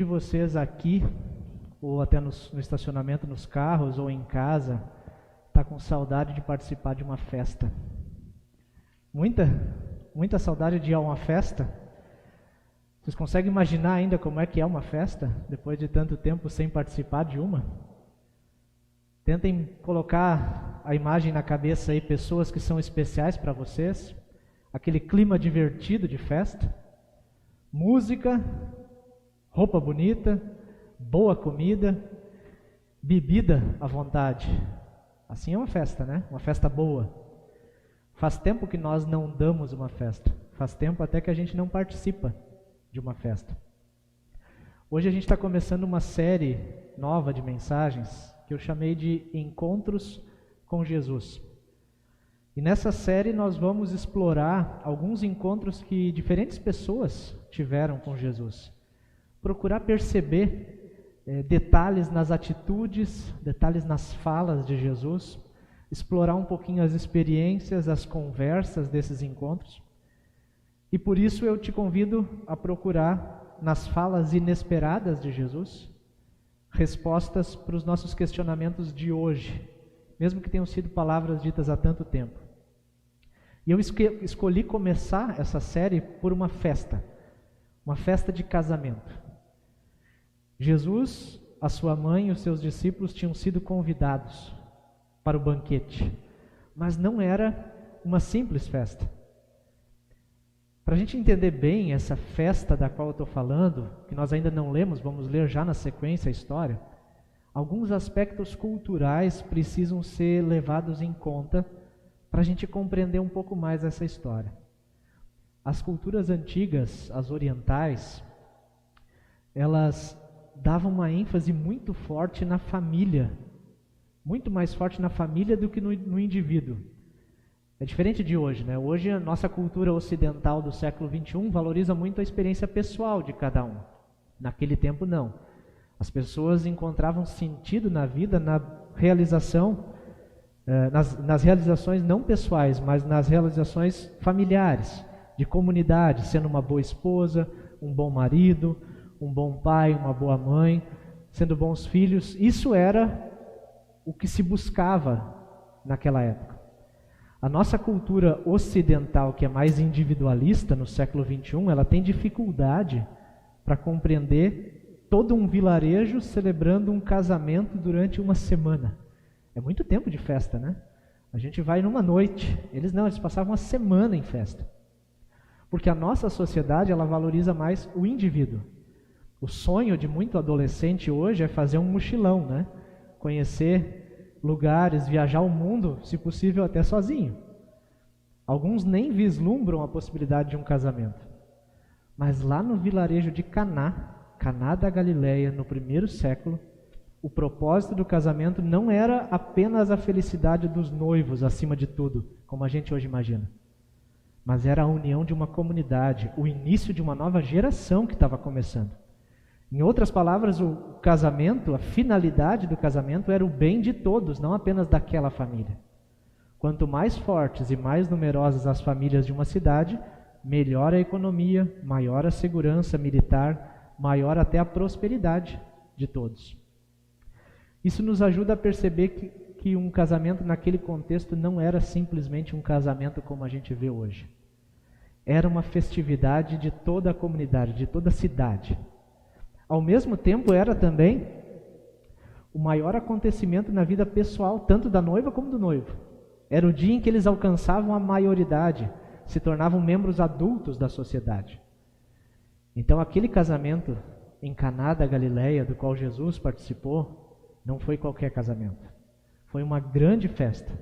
De vocês aqui, ou até no estacionamento, nos carros, ou em casa, está com saudade de participar de uma festa? Muita saudade de ir a uma festa? Vocês conseguem imaginar ainda como é que é uma festa, depois de tanto tempo sem participar de uma? Tentem colocar a imagem na cabeça aí, pessoas que são especiais para vocês, aquele clima divertido de festa, música, roupa bonita, boa comida, bebida à vontade. Assim é uma festa, né? Uma festa boa. Faz tempo que nós não damos uma festa. Faz tempo até que a gente não participa de uma festa. Hoje a gente está começando uma série nova de mensagens que eu chamei de Encontros com Jesus. E nessa série nós vamos explorar alguns encontros que diferentes pessoas tiveram com Jesus. Procurar perceber detalhes nas atitudes, detalhes nas falas de Jesus, explorar um pouquinho as experiências, as conversas desses encontros. E por isso eu te convido a procurar nas falas inesperadas de Jesus, respostas para os nossos questionamentos de hoje, mesmo que tenham sido palavras ditas há tanto tempo. E eu escolhi começar essa série por uma festa de casamento. Jesus, a sua mãe e os seus discípulos tinham sido convidados para o banquete, mas não era uma simples festa. Para a gente entender bem essa festa da qual eu estou falando, que nós ainda não lemos, vamos ler já na sequência a história, alguns aspectos culturais precisam ser levados em conta para a gente compreender um pouco mais essa história. As culturas antigas, as orientais, elas davam uma ênfase muito forte na família, muito mais forte na família do que no indivíduo. É diferente de hoje, né? Hoje a nossa cultura ocidental do século XXI valoriza muito a experiência pessoal de cada um. Naquele tempo não. As pessoas encontravam sentido na vida, na realização, nas realizações não pessoais, mas nas realizações familiares, de comunidade, sendo uma boa esposa, um bom marido, um bom pai, uma boa mãe, sendo bons filhos. Isso era o que se buscava naquela época. A nossa cultura ocidental, que é mais individualista no século XXI, ela tem dificuldade para compreender todo um vilarejo celebrando um casamento durante uma semana. É muito tempo de festa, né? A gente vai numa noite. Eles passavam uma semana em festa. Porque a nossa sociedade, ela valoriza mais o indivíduo. O sonho de muito adolescente hoje é fazer um mochilão, né? Conhecer lugares, viajar o mundo, se possível até sozinho. Alguns nem vislumbram a possibilidade de um casamento. Mas lá no vilarejo de Caná da Galileia, no primeiro século, o propósito do casamento não era apenas a felicidade dos noivos, acima de tudo, como a gente hoje imagina. Mas era a união de uma comunidade, o início de uma nova geração que estava começando. Em outras palavras, o casamento, a finalidade do casamento era o bem de todos, não apenas daquela família. Quanto mais fortes e mais numerosas as famílias de uma cidade, melhor a economia, maior a segurança militar, maior até a prosperidade de todos. Isso nos ajuda a perceber que um casamento naquele contexto não era simplesmente um casamento como a gente vê hoje. Era uma festividade de toda a comunidade, de toda a cidade. Ao mesmo tempo, era também o maior acontecimento na vida pessoal, tanto da noiva como do noivo. Era o dia em que eles alcançavam a maioridade, se tornavam membros adultos da sociedade. Então, aquele casamento em Caná da Galileia, do qual Jesus participou, não foi qualquer casamento. Foi uma grande festa.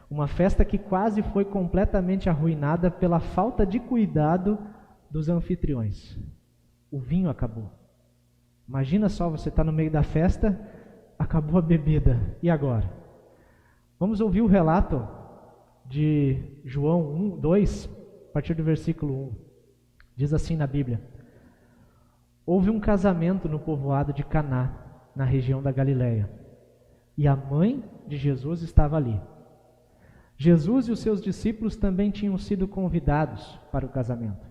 Uma festa que quase foi completamente arruinada pela falta de cuidado dos anfitriões. O vinho acabou. Imagina só, você está no meio da festa, acabou a bebida, e agora? Vamos ouvir o relato de João 2, a partir do versículo 1. Diz assim na Bíblia: Houve um casamento no povoado de Caná, na região da Galileia, e a mãe de Jesus estava ali. Jesus e os seus discípulos também tinham sido convidados para o casamento.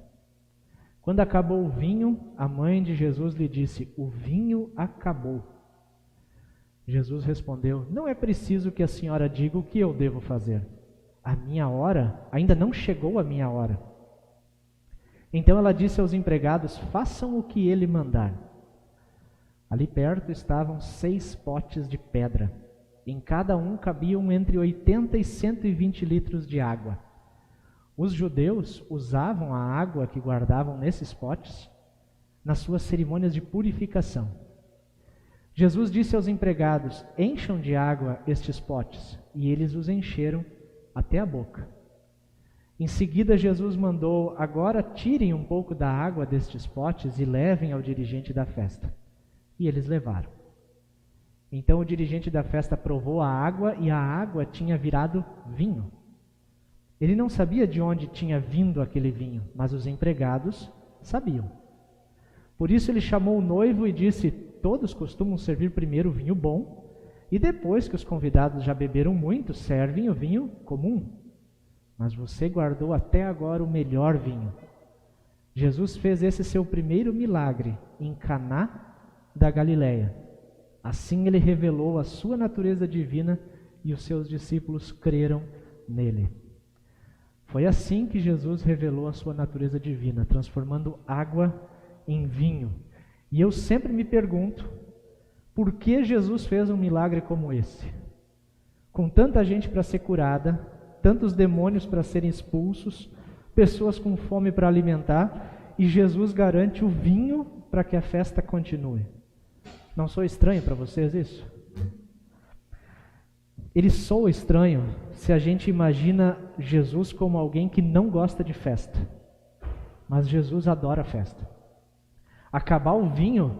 Quando acabou o vinho, a mãe de Jesus lhe disse: o vinho acabou. Jesus respondeu: não é preciso que a senhora diga o que eu devo fazer. A minha hora, ainda não chegou a minha hora. Então ela disse aos empregados: façam o que ele mandar. Ali perto estavam 6 potes de pedra. Em cada um cabiam entre 80 e 120 litros de água. Os judeus usavam a água que guardavam nesses potes nas suas cerimônias de purificação. Jesus disse aos empregados: encham de água estes potes. E eles os encheram até a boca. Em seguida, Jesus mandou: agora tirem um pouco da água destes potes e levem ao dirigente da festa. E eles levaram. Então o dirigente da festa provou a água e a água tinha virado vinho. Ele não sabia de onde tinha vindo aquele vinho, mas os empregados sabiam. Por isso ele chamou o noivo e disse: todos costumam servir primeiro o vinho bom, e depois que os convidados já beberam muito, servem o vinho comum. Mas você guardou até agora o melhor vinho. Jesus fez esse seu primeiro milagre em Caná da Galileia. Assim ele revelou a sua natureza divina e os seus discípulos creram nele. Foi assim que Jesus revelou a sua natureza divina, transformando água em vinho. E eu sempre me pergunto, por que Jesus fez um milagre como esse? Com tanta gente para ser curada, tantos demônios para serem expulsos, pessoas com fome para alimentar, e Jesus garante o vinho para que a festa continue. Não sou estranho para vocês isso? Ele soa estranho se a gente imagina Jesus como alguém que não gosta de festa. Mas Jesus adora festa. Acabar o vinho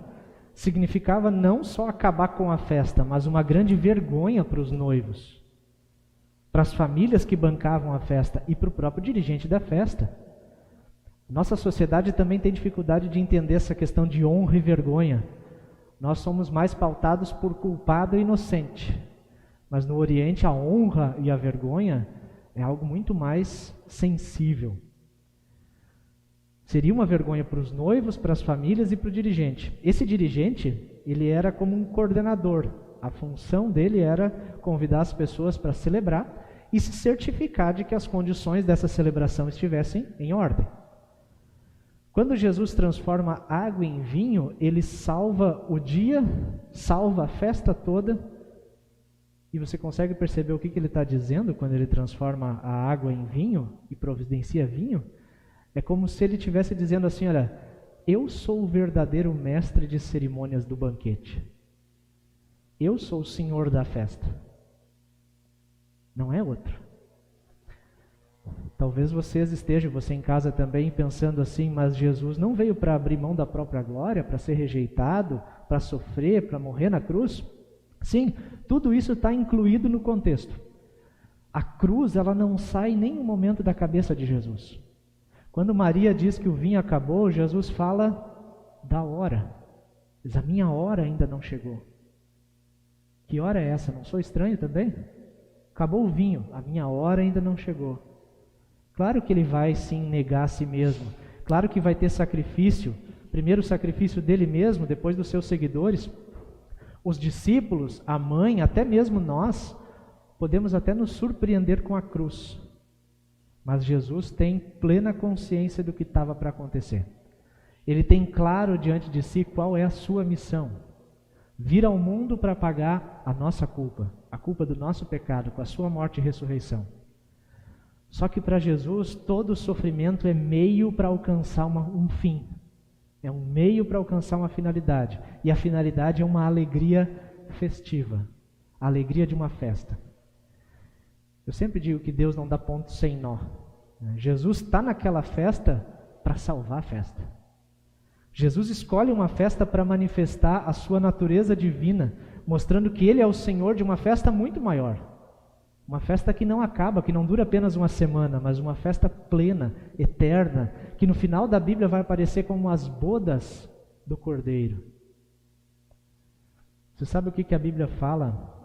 significava não só acabar com a festa, mas uma grande vergonha para os noivos, para as famílias que bancavam a festa e para o próprio dirigente da festa. Nossa sociedade também tem dificuldade de entender essa questão de honra e vergonha. Nós somos mais pautados por culpado e inocente. Mas no Oriente a honra e a vergonha é algo muito mais sensível. Seria uma vergonha para os noivos, para as famílias e para o dirigente. Esse dirigente, ele era como um coordenador. A função dele era convidar as pessoas para celebrar e se certificar de que as condições dessa celebração estivessem em ordem. Quando Jesus transforma água em vinho, ele salva o dia, salva a festa toda. E você consegue perceber o que ele está dizendo quando ele transforma a água em vinho e providencia vinho? É como se ele estivesse dizendo assim: olha, eu sou o verdadeiro mestre de cerimônias do banquete. Eu sou o senhor da festa. Não é outro. Talvez você em casa também, pensando assim: mas Jesus não veio para abrir mão da própria glória, para ser rejeitado, para sofrer, para morrer na cruz? Sim, tudo isso está incluído no contexto. A cruz, ela não sai em nenhum momento da cabeça de Jesus. Quando Maria diz que o vinho acabou, Jesus fala da hora. Diz: a minha hora ainda não chegou. Que hora é essa? Não sou estranho também? Acabou o vinho, a minha hora ainda não chegou. Claro que ele vai sim negar a si mesmo. Claro que vai ter sacrifício. Primeiro o sacrifício dele mesmo, depois dos seus seguidores. Os discípulos, a mãe, até mesmo nós, podemos até nos surpreender com a cruz. Mas Jesus tem plena consciência do que estava para acontecer. Ele tem claro diante de si qual é a sua missão. Vir ao mundo para pagar a nossa culpa, a culpa do nosso pecado, com a sua morte e ressurreição. Só que para Jesus, todo sofrimento é meio para alcançar um fim. É um meio para alcançar uma finalidade. E a finalidade é uma alegria festiva. A alegria de uma festa. Eu sempre digo que Deus não dá ponto sem nó. Jesus está naquela festa para salvar a festa. Jesus escolhe uma festa para manifestar a sua natureza divina, mostrando que Ele é o Senhor de uma festa muito maior. Uma festa que não acaba, que não dura apenas uma semana, mas uma festa plena, eterna, que no final da Bíblia vai aparecer como as bodas do Cordeiro. Você sabe o que a Bíblia fala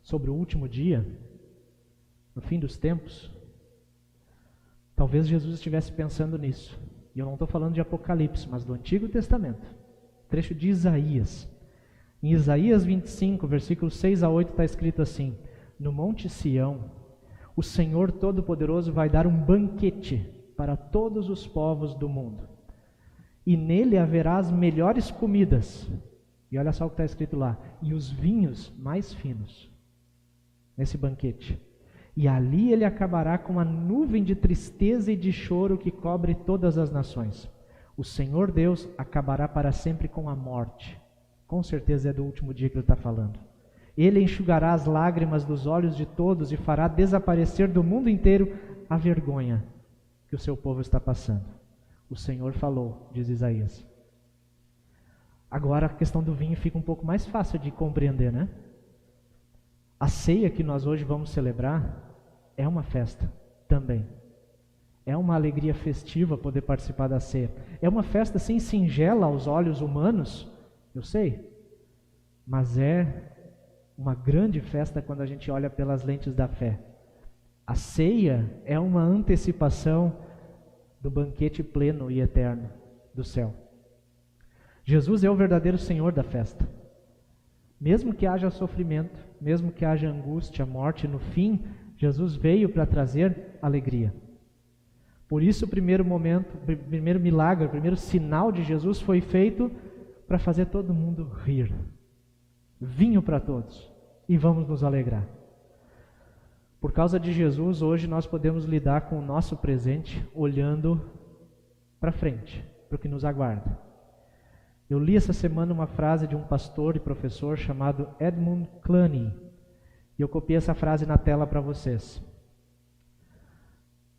sobre o último dia, no fim dos tempos? Talvez Jesus estivesse pensando nisso. E eu não estou falando de Apocalipse, mas do Antigo Testamento. Trecho de Isaías. Em Isaías 25, versículos 6 a 8, está escrito assim: no Monte Sião, o Senhor Todo-Poderoso vai dar um banquete para todos os povos do mundo. E nele haverá as melhores comidas. E olha só o que está escrito lá: e os vinhos mais finos. Nesse banquete. E ali ele acabará com a nuvem de tristeza e de choro que cobre todas as nações. O Senhor Deus acabará para sempre com a morte. Com certeza é do último dia que ele está falando. Ele enxugará as lágrimas dos olhos de todos e fará desaparecer do mundo inteiro a vergonha que o seu povo está passando. O Senhor falou, diz Isaías. Agora a questão do vinho fica um pouco mais fácil de compreender, né? A ceia que nós hoje vamos celebrar é uma festa também. É uma alegria festiva poder participar da ceia. É uma festa assim singela aos olhos humanos, eu sei, mas é uma grande festa quando a gente olha pelas lentes da fé. A ceia é uma antecipação do banquete pleno e eterno do céu. Jesus é o verdadeiro Senhor da festa. Mesmo que haja sofrimento, mesmo que haja angústia, morte, no fim, Jesus veio para trazer alegria. Por isso o primeiro momento, o primeiro milagre, o primeiro sinal de Jesus foi feito para fazer todo mundo rir. Vinho para todos. E vamos nos alegrar. Por causa de Jesus, hoje nós podemos lidar com o nosso presente olhando para frente, para o que nos aguarda. Eu li essa semana uma frase de um pastor e professor chamado Edmund Clooney. E eu copiei essa frase na tela para vocês.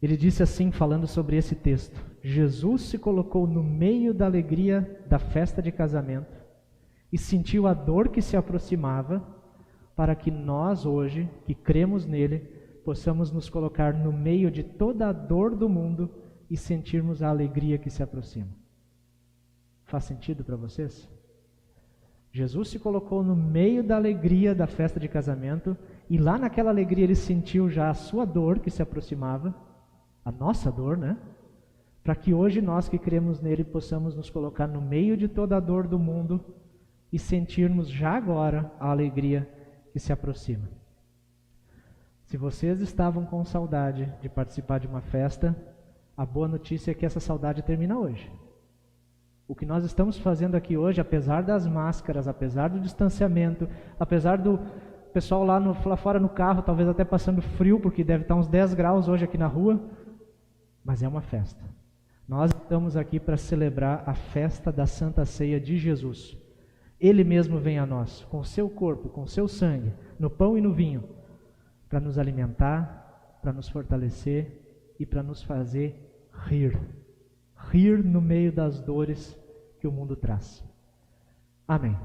Ele disse assim, falando sobre esse texto: Jesus se colocou no meio da alegria da festa de casamento e sentiu a dor que se aproximava, para que nós hoje, que cremos nele, possamos nos colocar no meio de toda a dor do mundo e sentirmos a alegria que se aproxima. Faz sentido para vocês? Jesus se colocou no meio da alegria da festa de casamento e lá naquela alegria ele sentiu já a sua dor que se aproximava, a nossa dor, né? Para que hoje nós que cremos nele possamos nos colocar no meio de toda a dor do mundo e sentirmos já agora a alegria que se aproxima. Se vocês estavam com saudade de participar de uma festa, a boa notícia é que essa saudade termina hoje. O que nós estamos fazendo aqui hoje, apesar das máscaras, apesar do distanciamento, apesar do pessoal lá fora no carro, talvez até passando frio, porque deve estar uns 10 graus hoje aqui na rua, mas é uma festa. Nós estamos aqui para celebrar a festa da Santa Ceia de Jesus. Ele mesmo vem a nós, com o seu corpo, com o seu sangue, no pão e no vinho, para nos alimentar, para nos fortalecer e para nos fazer rir. Rir no meio das dores que o mundo traz. Amém.